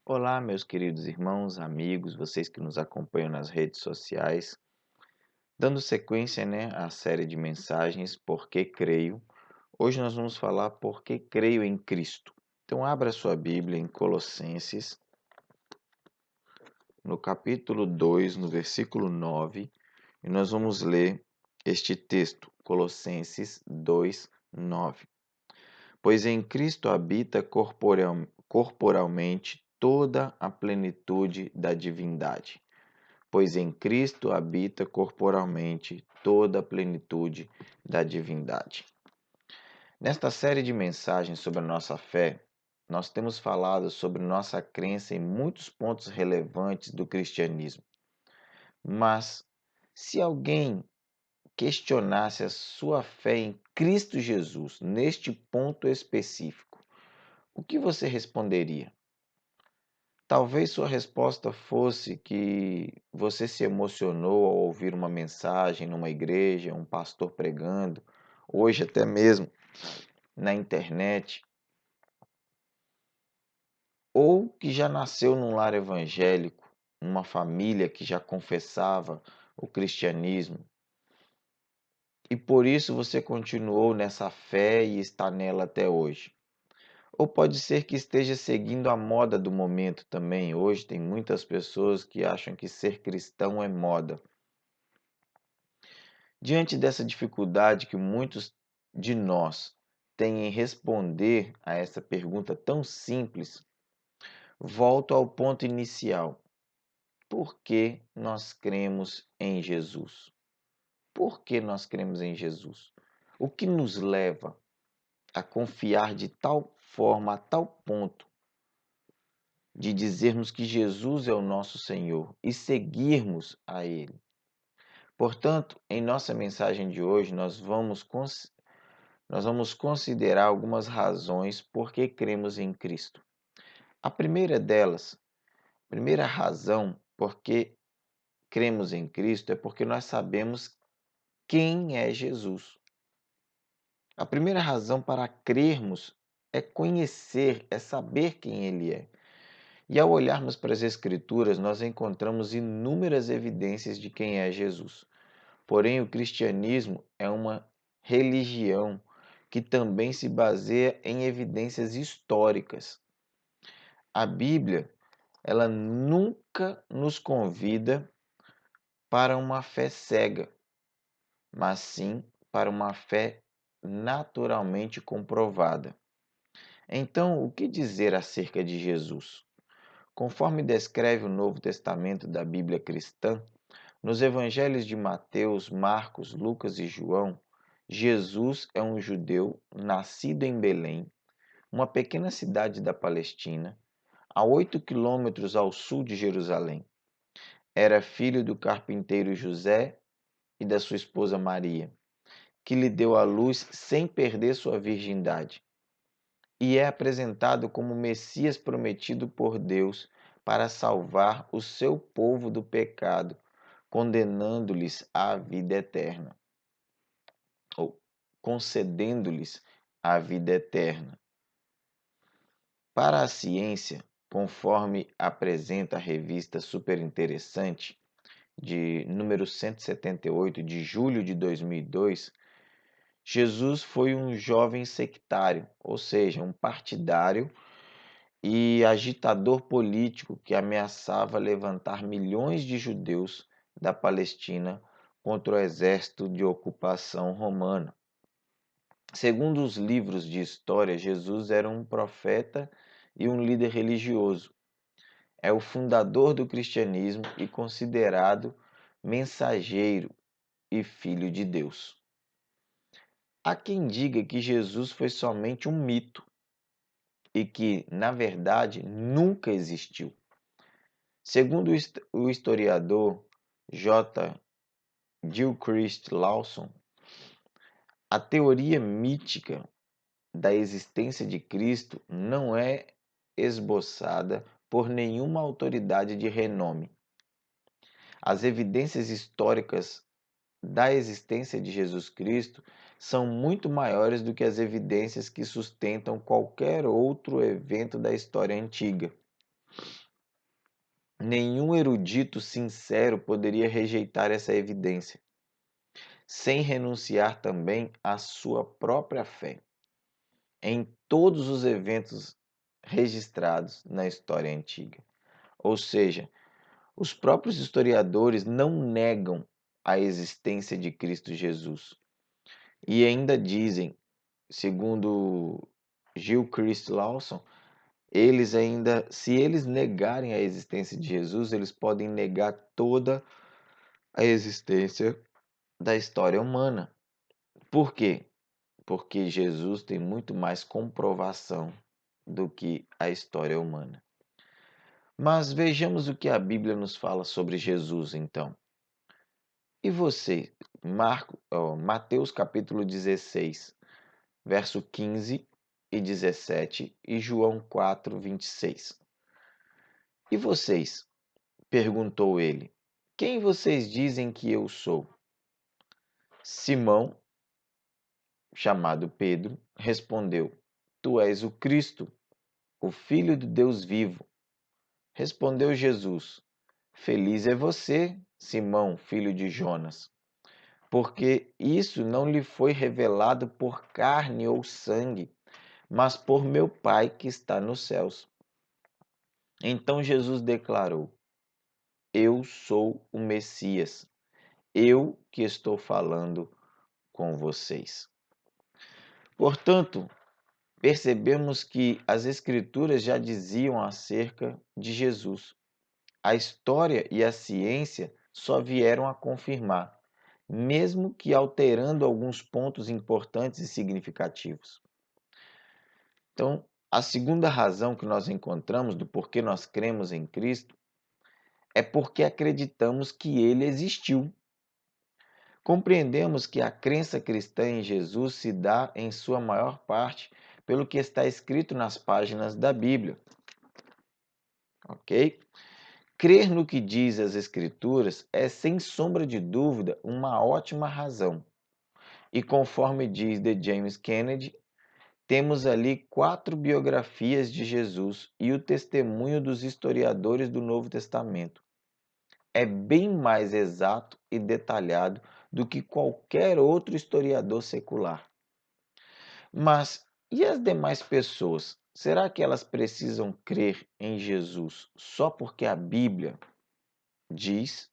Olá, meus queridos irmãos, amigos, vocês que nos acompanham nas redes sociais. Dando sequência, à série de mensagens Por que Creio, hoje nós vamos falar Por que Creio em Cristo. Então, abra sua Bíblia em Colossenses, no capítulo 2, no versículo 9, e nós vamos ler este texto, Colossenses 2, 9. Pois em Cristo habita corporalmente toda a plenitude da divindade. Pois em Cristo habita corporalmente toda a plenitude da divindade. Nesta série de mensagens sobre a nossa fé, nós temos falado sobre nossa crença em muitos pontos relevantes do cristianismo. Mas, se alguém questionasse a sua fé em Cristo Jesus, neste ponto específico, o que você responderia? Talvez sua resposta fosse que você se emocionou ao ouvir uma mensagem numa igreja, um pastor pregando, hoje até mesmo na internet, ou que já nasceu num lar evangélico, numa família que já confessava o cristianismo, e por isso você continuou nessa fé e está nela até hoje. Ou pode ser que esteja seguindo a moda do momento também. Hoje tem muitas pessoas que acham que ser cristão é moda. Diante dessa dificuldade que muitos de nós têm em responder a essa pergunta tão simples, volto ao ponto inicial. Por que nós cremos em Jesus? Por que nós cremos em Jesus? O que nos leva a confiar de tal forma, a tal ponto, de dizermos que Jesus é o nosso Senhor e seguirmos a Ele? Portanto, em nossa mensagem de hoje, nós vamos considerar algumas razões por que cremos em Cristo. A primeira delas, a primeira razão por que cremos em Cristo é porque nós sabemos quem é Jesus. A primeira razão para crermos é conhecer, é saber quem Ele é. E ao olharmos para as Escrituras, nós encontramos inúmeras evidências de quem é Jesus. Porém, o cristianismo é uma religião que também se baseia em evidências históricas. A Bíblia, ela nunca nos convida para uma fé cega, mas sim para uma fé naturalmente comprovada. Então, o que dizer acerca de Jesus? Conforme descreve o Novo Testamento da Bíblia cristã, nos evangelhos de Mateus, Marcos, Lucas e João, Jesus é um judeu nascido em Belém, uma pequena cidade da Palestina, a 8 quilômetros ao sul de Jerusalém. Era filho do carpinteiro José e da sua esposa Maria, que lhe deu à luz sem perder sua virgindade. E é apresentado como o Messias prometido por Deus para salvar o seu povo do pecado, condenando-lhes a vida eterna, ou concedendo-lhes a vida eterna. Para a ciência, conforme apresenta a revista Super Interessante, de número 178, de julho de 2002, Jesus foi um jovem sectário, ou seja, um partidário e agitador político que ameaçava levantar milhões de judeus da Palestina contra o exército de ocupação romana. Segundo os livros de história, Jesus era um profeta e um líder religioso. É o fundador do cristianismo e considerado mensageiro e filho de Deus. Há quem diga que Jesus foi somente um mito e que, na verdade, nunca existiu. Segundo o historiador J. Gilchrist Lawson, a teoria mítica da existência de Cristo não é esboçada por nenhuma autoridade de renome. As evidências históricas da existência de Jesus Cristo são muito maiores do que as evidências que sustentam qualquer outro evento da história antiga. Nenhum erudito sincero poderia rejeitar essa evidência, sem renunciar também à sua própria fé em todos os eventos registrados na história antiga. Ou seja, os próprios historiadores não negam a existência de Cristo Jesus. E ainda dizem, segundo Gilchrist Lawson, se eles negarem a existência de Jesus, eles podem negar toda a existência da história humana. Por quê? Porque Jesus tem muito mais comprovação do que a história humana. Mas vejamos o que a Bíblia nos fala sobre Jesus, então. E você, Mateus capítulo 16, verso 15 e 17 e João 4, 26. E vocês? Perguntou ele. Quem vocês dizem que eu sou? Simão, chamado Pedro, respondeu: Tu és o Cristo, o Filho do Deus vivo. Respondeu Jesus: Feliz é você, Simão, filho de Jonas, porque isso não lhe foi revelado por carne ou sangue, mas por meu Pai que está nos céus. Então Jesus declarou: Eu sou o Messias, eu que estou falando com vocês. Portanto, percebemos que as Escrituras já diziam acerca de Jesus. A história e a ciência só vieram a confirmar, mesmo que alterando alguns pontos importantes e significativos. Então, a segunda razão que nós encontramos do porquê nós cremos em Cristo é porque acreditamos que ele existiu. Compreendemos que a crença cristã em Jesus se dá, em sua maior parte, pelo que está escrito nas páginas da Bíblia. Ok? Crer no que diz as Escrituras é, sem sombra de dúvida, uma ótima razão. E conforme diz The James Kennedy, temos ali 4 biografias de Jesus e o testemunho dos historiadores do Novo Testamento. É bem mais exato e detalhado do que qualquer outro historiador secular. Mas e as demais pessoas? Será que elas precisam crer em Jesus só porque a Bíblia diz?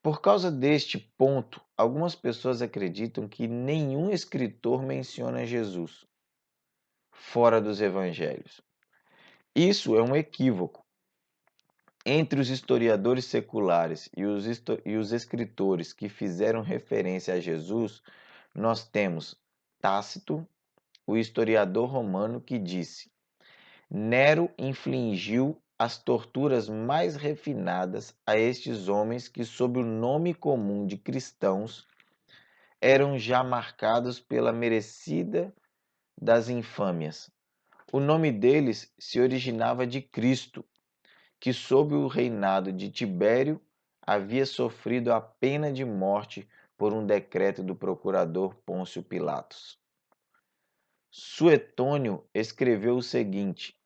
Por causa deste ponto, algumas pessoas acreditam que nenhum escritor menciona Jesus fora dos evangelhos. Isso é um equívoco. Entre os historiadores seculares e os escritores que fizeram referência a Jesus, nós temos Tácito, o historiador romano, que disse: Nero infligiu as torturas mais refinadas a estes homens que, sob o nome comum de cristãos, eram já marcados pela merecida das infâmias. O nome deles se originava de Cristo, que sob o reinado de Tibério havia sofrido a pena de morte por um decreto do procurador Pôncio Pilatos. Suetônio escreveu o seguinte: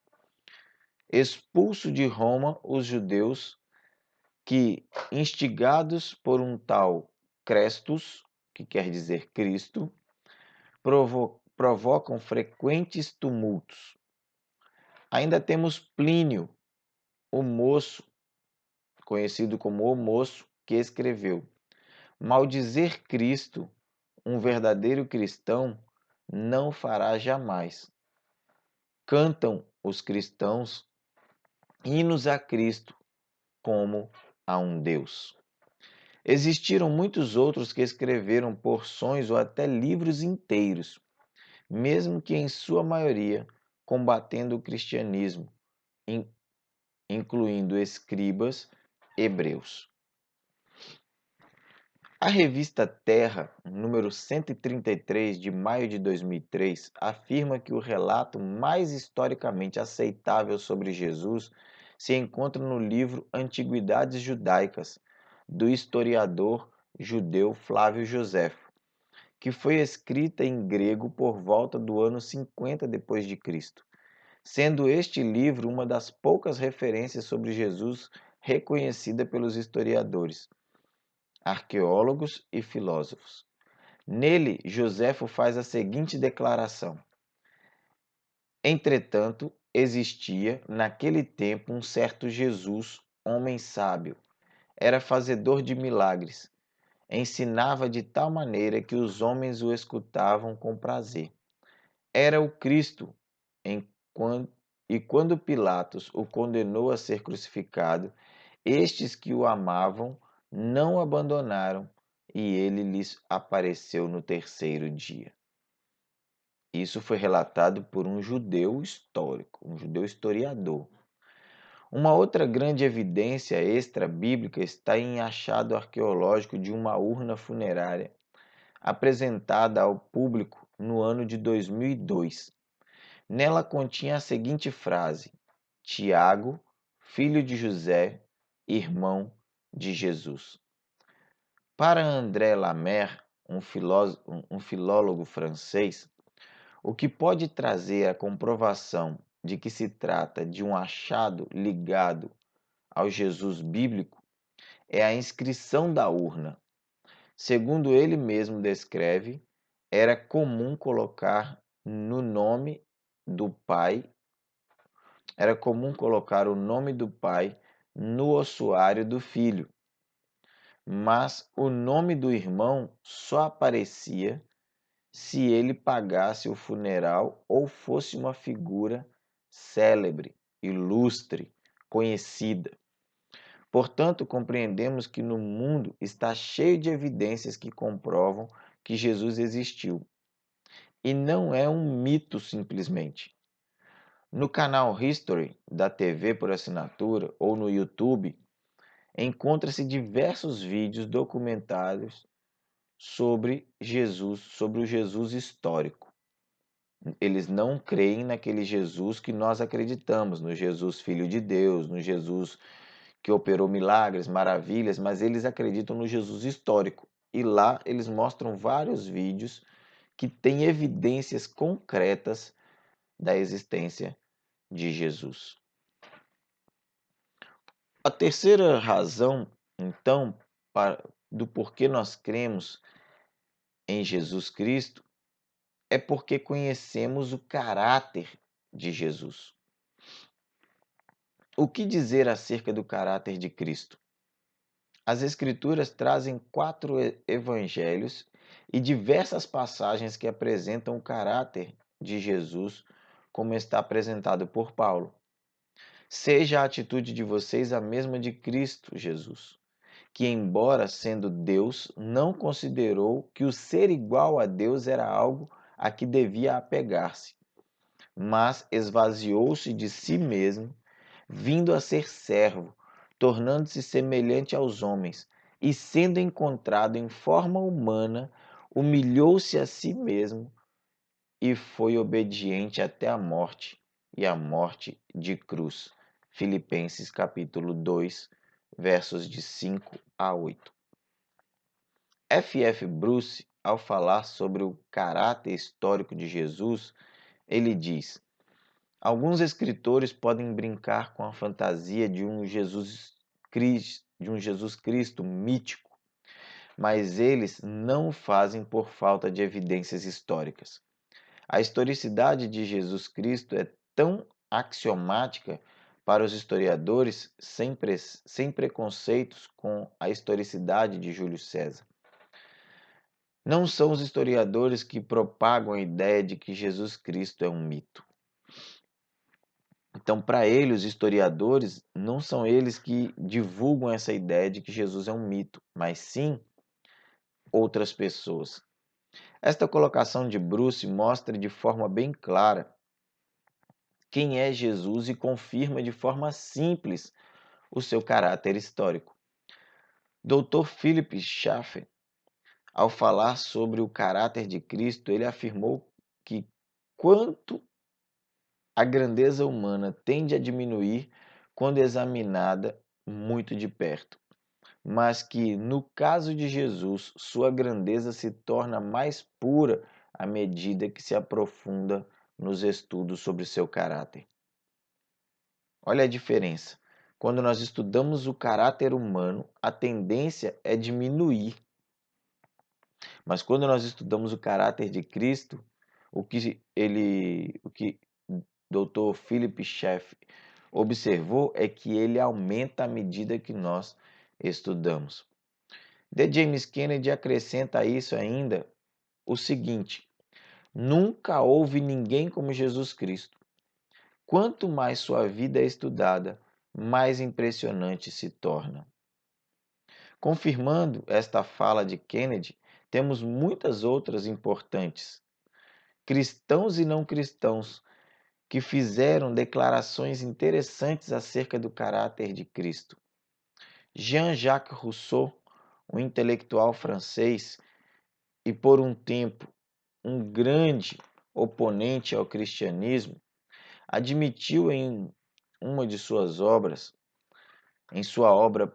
expulso de Roma os judeus que, instigados por um tal Crestus, que quer dizer Cristo, provocam frequentes tumultos. Ainda temos Plínio, o moço, conhecido como o moço, que escreveu: maldizer Cristo, um verdadeiro cristão, não fará jamais. Cantam os cristãos hinos a Cristo como a um Deus. Existiram muitos outros que escreveram porções ou até livros inteiros, mesmo que em sua maioria combatendo o cristianismo, incluindo escribas hebreus. A revista Terra, número 133 de maio de 2003, afirma que o relato mais historicamente aceitável sobre Jesus se encontra no livro Antiguidades Judaicas, do historiador judeu Flávio Joséfo, que foi escrita em grego por volta do ano 50 depois de Cristo. sendo este livro uma das poucas referências sobre Jesus reconhecida pelos historiadores, arqueólogos e filósofos. Nele, Joséfo faz a seguinte declaração: Entretanto, existia naquele tempo um certo Jesus, homem sábio, era fazedor de milagres, ensinava de tal maneira que os homens o escutavam com prazer. Era o Cristo, e quando Pilatos o condenou a ser crucificado, estes que o amavam não o abandonaram e ele lhes apareceu no terceiro dia. Isso foi relatado por um judeu histórico, um judeu historiador. Uma outra grande evidência extra-bíblica está em achado arqueológico de uma urna funerária apresentada ao público no ano de 2002. Nela continha a seguinte frase: Tiago, filho de José, irmão de Jesus. Para André Lamer, um filólogo francês, o que pode trazer a comprovação de que se trata de um achado ligado ao Jesus bíblico é a inscrição da urna. Segundo ele mesmo descreve, era comum colocar no nome do pai, era comum colocar o nome do pai no ossuário do filho, mas o nome do irmão só aparecia se ele pagasse o funeral ou fosse uma figura célebre, ilustre, conhecida. Portanto, compreendemos que no mundo está cheio de evidências que comprovam que Jesus existiu. E não é um mito simplesmente. No canal History da TV por assinatura ou no YouTube, encontra-se diversos vídeos documentários sobre Jesus, sobre o Jesus histórico. Eles não creem naquele Jesus que nós acreditamos, no Jesus Filho de Deus, no Jesus que operou milagres, maravilhas, mas eles acreditam no Jesus histórico. E lá eles mostram vários vídeos que têm evidências concretas da existência de Jesus. A terceira razão, então, do porquê nós cremos em Jesus Cristo é porque conhecemos o caráter de Jesus. O que dizer acerca do caráter de Cristo? As Escrituras trazem 4 evangelhos e diversas passagens que apresentam o caráter de Jesus, como está apresentado por Paulo. Seja a atitude de vocês a mesma de Cristo Jesus, que, embora sendo Deus, não considerou que o ser igual a Deus era algo a que devia apegar-se, mas esvaziou-se de si mesmo, vindo a ser servo, tornando-se semelhante aos homens, e sendo encontrado em forma humana, humilhou-se a si mesmo e foi obediente até a morte, e a morte de cruz. Filipenses capítulo 2, versos de 5 a 8. F. Bruce, ao falar sobre o caráter histórico de Jesus, ele diz: alguns escritores podem brincar com a fantasia de um Jesus Cristo mítico, mas eles não o fazem por falta de evidências históricas. A historicidade de Jesus Cristo é tão axiomática para os historiadores sem preconceitos com a historicidade de Júlio César. Não são os historiadores que propagam a ideia de que Jesus Cristo é um mito. Então, para eles, os historiadores, não são eles que divulgam essa ideia de que Jesus é um mito, mas sim outras pessoas. Esta colocação de Bruce mostra de forma bem clara quem é Jesus e confirma de forma simples o seu caráter histórico. Dr. Philip Schaff, ao falar sobre o caráter de Cristo, ele afirmou que quanto a grandeza humana tende a diminuir quando examinada muito de perto, mas que, no caso de Jesus, sua grandeza se torna mais pura à medida que se aprofunda nos estudos sobre seu caráter. Olha a diferença. Quando nós estudamos o caráter humano, a tendência é diminuir. Mas quando nós estudamos o caráter de Cristo, o que Dr. Philip Schaff observou é que ele aumenta à medida que nós estudamos. D. James Kennedy acrescenta a isso ainda o seguinte: nunca houve ninguém como Jesus Cristo. Quanto mais sua vida é estudada, mais impressionante se torna. Confirmando esta fala de Kennedy, temos muitas outras importantes. Cristãos e não cristãos que fizeram declarações interessantes acerca do caráter de Cristo. Jean-Jacques Rousseau, um intelectual francês e por um tempo um grande oponente ao cristianismo, admitiu em uma de suas obras, em sua obra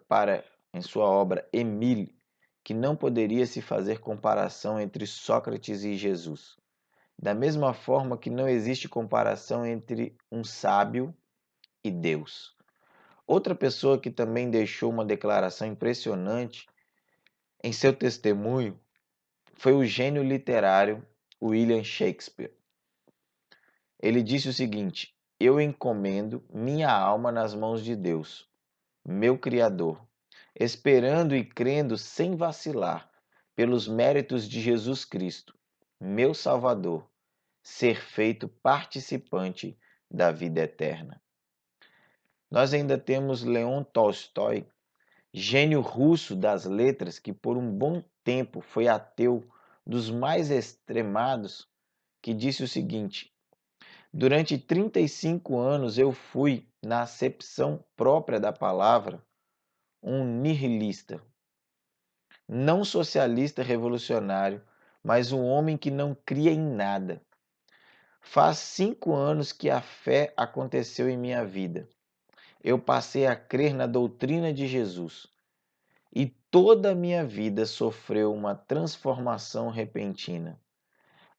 Émile, que não poderia se fazer comparação entre Sócrates e Jesus. Da mesma forma que não existe comparação entre um sábio e Deus. Outra pessoa que também deixou uma declaração impressionante em seu testemunho foi o gênio literário William Shakespeare. Ele disse o seguinte: eu encomendo minha alma nas mãos de Deus, meu Criador, esperando e crendo sem vacilar, pelos méritos de Jesus Cristo, meu Salvador, ser feito participante da vida eterna. Nós ainda temos Leon Tolstói, gênio russo das letras, que por um bom tempo foi ateu dos mais extremados, que disse o seguinte: durante 35 anos eu fui, na acepção própria da palavra, um nihilista. Não socialista revolucionário, mas um homem que não cria em nada. Faz 5 anos que a fé aconteceu em minha vida. Eu passei a crer na doutrina de Jesus. E toda a minha vida sofreu uma transformação repentina.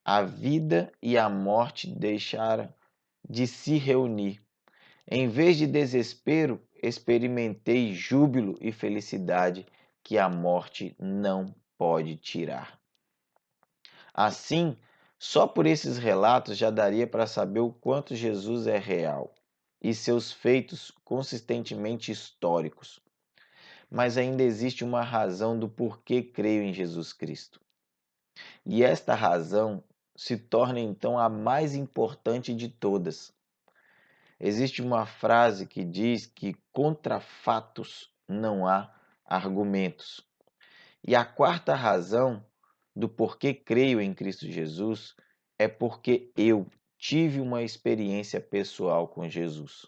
A vida e a morte deixaram de se reunir. Em vez de desespero, experimentei júbilo e felicidade que a morte não pode tirar. Assim, só por esses relatos já daria para saber o quanto Jesus é real e seus feitos consistentemente históricos. Mas ainda existe uma razão do porquê creio em Jesus Cristo. E esta razão se torna então a mais importante de todas. Existe uma frase que diz que contra fatos não há argumentos. E a quarta razão do porquê creio em Cristo Jesus é porque eu tive uma experiência pessoal com Jesus.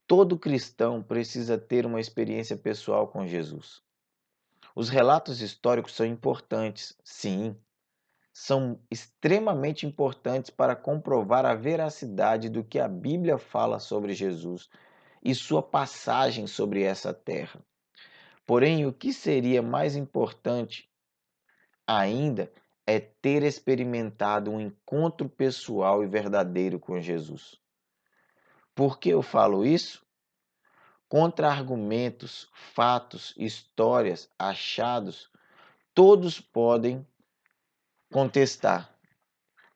Todo cristão precisa ter uma experiência pessoal com Jesus. Os relatos históricos são importantes, sim, são extremamente importantes para comprovar a veracidade do que a Bíblia fala sobre Jesus e sua passagem sobre essa terra. Porém, o que seria mais importante ainda é ter experimentado um encontro pessoal e verdadeiro com Jesus. Por que eu falo isso? Contra-argumentos, fatos, histórias, achados, todos podem contestar,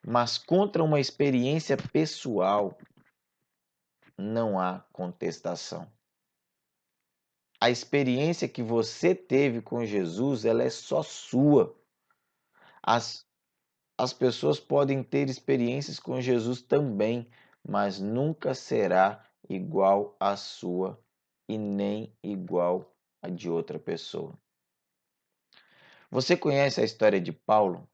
mas contra uma experiência pessoal não há contestação. A experiência que você teve com Jesus, ela é só sua. As pessoas podem ter experiências com Jesus também, mas nunca será igual à sua e nem igual a de outra pessoa. Você conhece a história de Paulo?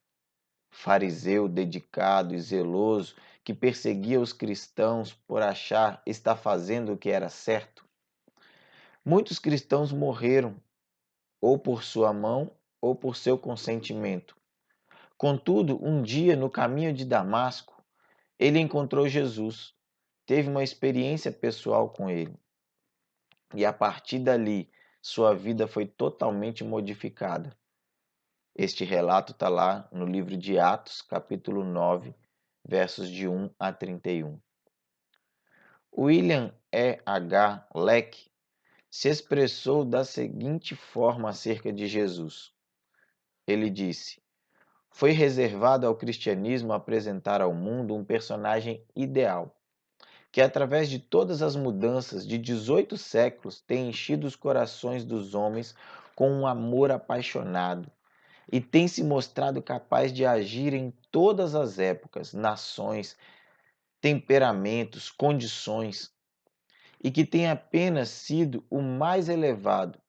Fariseu dedicado e zeloso que perseguia os cristãos por achar estar fazendo o que era certo? Muitos cristãos morreram, ou por sua mão, ou por seu consentimento. Contudo, um dia, no caminho de Damasco, ele encontrou Jesus, teve uma experiência pessoal com ele. E a partir dali, sua vida foi totalmente modificada. Este relato está lá no livro de Atos, capítulo 9, versos de 1 a 31. William E.H. Leck, se expressou da seguinte forma acerca de Jesus. Ele disse: foi reservado ao cristianismo apresentar ao mundo um personagem ideal, que através de todas as mudanças de 18 séculos tem enchido os corações dos homens com um amor apaixonado e tem se mostrado capaz de agir em todas as épocas, nações, temperamentos, condições, e que tem apenas sido o mais elevado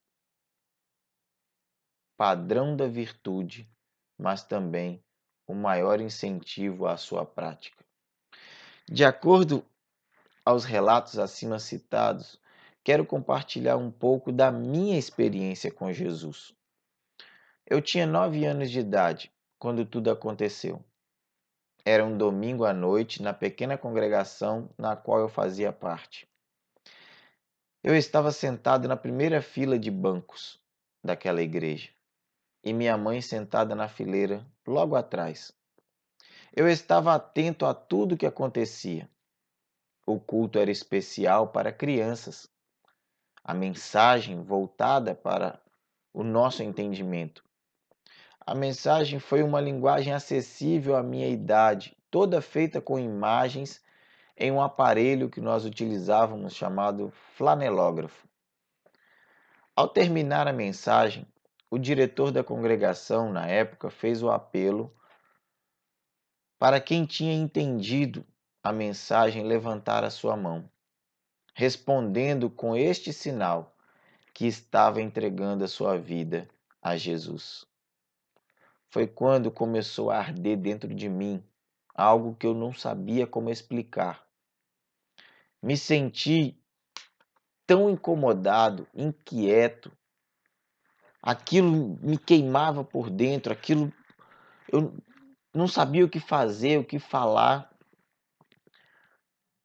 padrão da virtude, mas também o maior incentivo à sua prática. De acordo aos relatos acima citados, quero compartilhar um pouco da minha experiência com Jesus. Eu tinha 9 anos de idade quando tudo aconteceu. Era um domingo à noite na pequena congregação na qual eu fazia parte. Eu estava sentado na primeira fila de bancos daquela igreja e minha mãe sentada na fileira logo atrás. Eu estava atento a tudo o que acontecia. O culto era especial para crianças. A mensagem voltada para o nosso entendimento. A mensagem foi uma linguagem acessível à minha idade, toda feita com imagens em um aparelho que nós utilizávamos chamado flanelógrafo. Ao terminar a mensagem, o diretor da congregação, na época, fez o apelo para quem tinha entendido a mensagem levantar a sua mão, respondendo com este sinal que estava entregando a sua vida a Jesus. Foi quando começou a arder dentro de mim algo que eu não sabia como explicar. Me senti tão incomodado, inquieto. Aquilo me queimava por dentro, aquilo eu não sabia o que fazer, o que falar.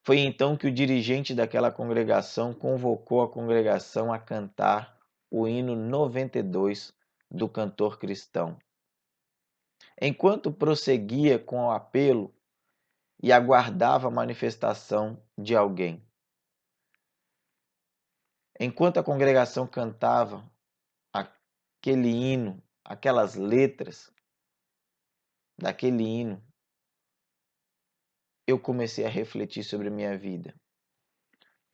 Foi então que o dirigente daquela congregação convocou a congregação a cantar o hino 92 do cantor cristão. Enquanto prosseguia com o apelo e aguardava a manifestação de alguém. Enquanto a congregação cantava aquele hino, aquelas letras daquele hino, eu comecei a refletir sobre a minha vida.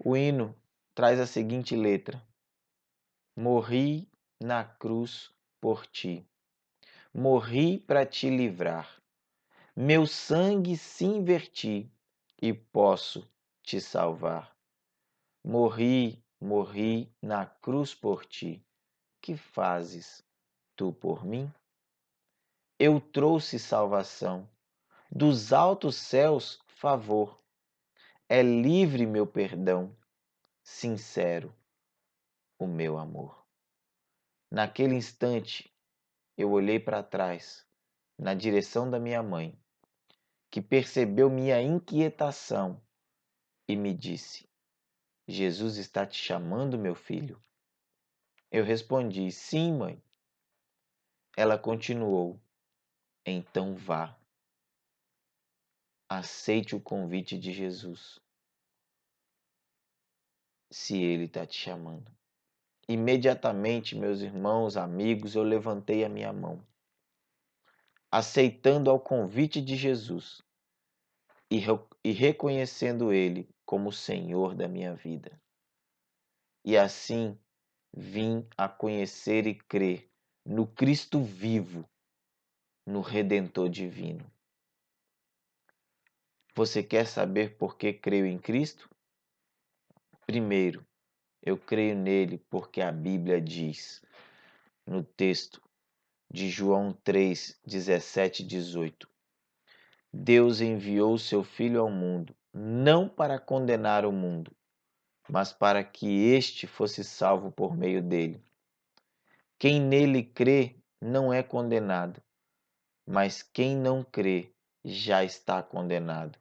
O hino traz a seguinte letra: morri na cruz por ti, morri para te livrar, meu sangue sim verti e posso te salvar. Morri, morri na cruz por ti, que fazes tu por mim? Eu trouxe salvação, dos altos céus favor, é livre meu perdão, sincero o meu amor. Naquele instante, eu olhei para trás, na direção da minha mãe, que percebeu minha inquietação e me disse: Jesus está te chamando, meu filho? Eu respondi: sim, mãe. Ela continuou: então vá. Aceite o convite de Jesus, se Ele está te chamando. Imediatamente, meus irmãos, amigos, eu levantei a minha mão, aceitando ao convite de Jesus e reconhecendo Ele como o Senhor da minha vida. E assim vim a conhecer e crer no Cristo vivo, no Redentor divino. Você quer saber por que creio em Cristo? Primeiro, eu creio nele porque a Bíblia diz, no texto de João 3, 17 e 18: Deus enviou seu Filho ao mundo, não para condenar o mundo, mas para que este fosse salvo por meio dele. Quem nele crê não é condenado, mas quem não crê já está condenado,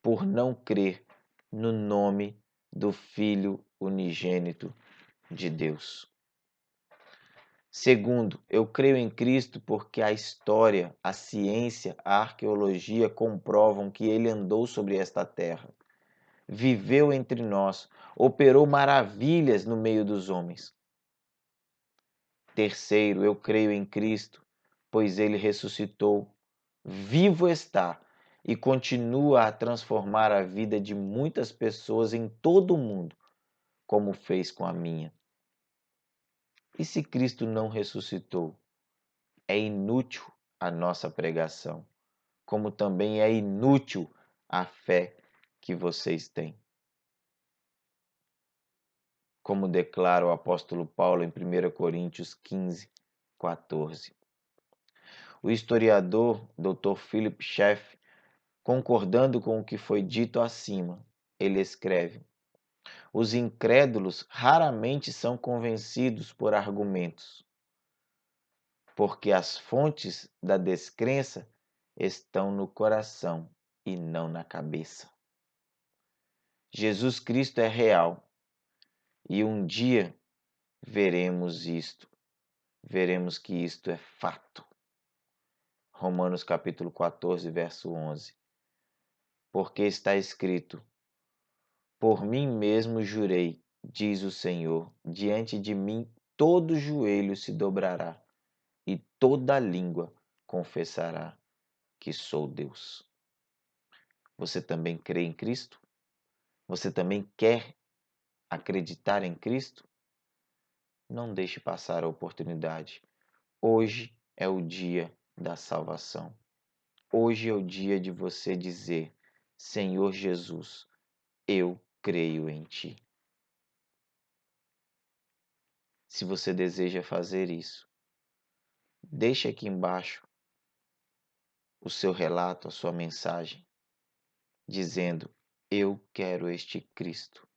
por não crer no nome do Filho unigênito de Deus. Segundo, eu creio em Cristo porque a história, a ciência, a arqueologia comprovam que ele andou sobre esta terra. viveu entre nós, operou maravilhas no meio dos homens. Terceiro, eu creio em Cristo, pois ele ressuscitou, vivo está e continua a transformar a vida de muitas pessoas em todo o mundo, como fez com a minha. E se Cristo não ressuscitou, é inútil a nossa pregação, como também é inútil a fé que vocês têm. Como declara o apóstolo Paulo em 1 Coríntios 15, 14. O historiador Dr. Philip Schaff, concordando com o que foi dito acima, ele escreve: os incrédulos raramente são convencidos por argumentos, porque as fontes da descrença estão no coração e não na cabeça. Jesus Cristo é real e um dia veremos isto, veremos que isto é fato. Romanos capítulo 14, verso 11. Porque está escrito: por mim mesmo jurei, diz o Senhor, diante de mim todo joelho se dobrará e toda língua confessará que sou Deus. Você também crê em Cristo? Você também quer acreditar em Cristo? Não deixe passar a oportunidade. Hoje é o dia da salvação. Hoje é o dia de você dizer: Senhor Jesus, eu creio em Ti. Se você deseja fazer isso, deixe aqui embaixo o seu relato, a sua mensagem, dizendo: eu quero este Cristo,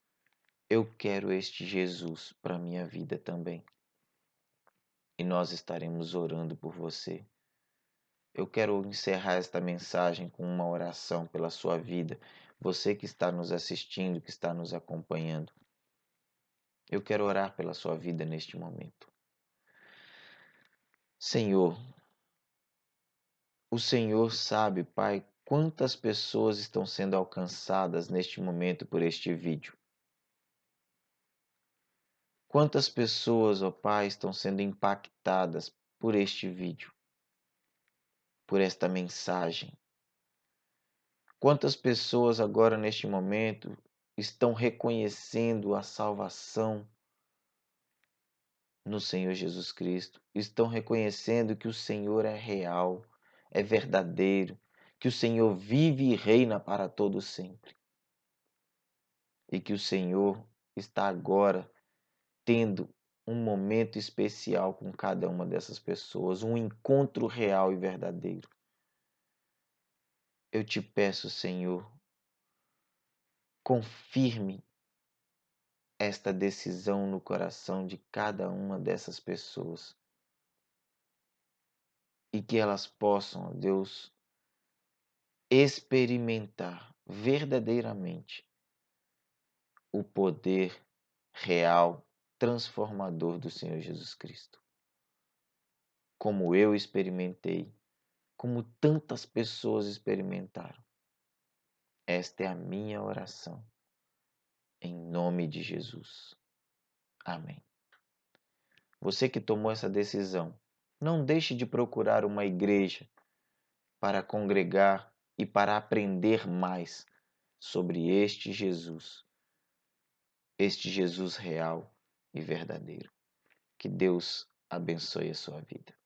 eu quero este Jesus para a minha vida também. E nós estaremos orando por você. Eu quero encerrar esta mensagem com uma oração pela sua vida. Você que está nos assistindo, que está nos acompanhando. Eu quero orar pela sua vida neste momento. Senhor, o Senhor sabe, Pai, quantas pessoas estão sendo alcançadas neste momento por este vídeo. Quantas pessoas, ó Pai, estão sendo impactadas por este vídeo, por esta mensagem. Quantas pessoas agora neste momento estão reconhecendo a salvação no Senhor Jesus Cristo, estão reconhecendo que o Senhor é real, é verdadeiro, que o Senhor vive e reina para todo sempre. E que o Senhor está agora tendo um momento especial com cada uma dessas pessoas, um encontro real e verdadeiro. Eu te peço, Senhor, confirme esta decisão no coração de cada uma dessas pessoas e que elas possam, Deus, experimentar verdadeiramente o poder real, transformador do Senhor Jesus Cristo. Como eu experimentei, como tantas pessoas experimentaram. Esta é a minha oração. Em nome de Jesus. Amém. Você que tomou essa decisão, não deixe de procurar uma igreja para congregar e para aprender mais sobre este Jesus real e verdadeiro. Que Deus abençoe a sua vida.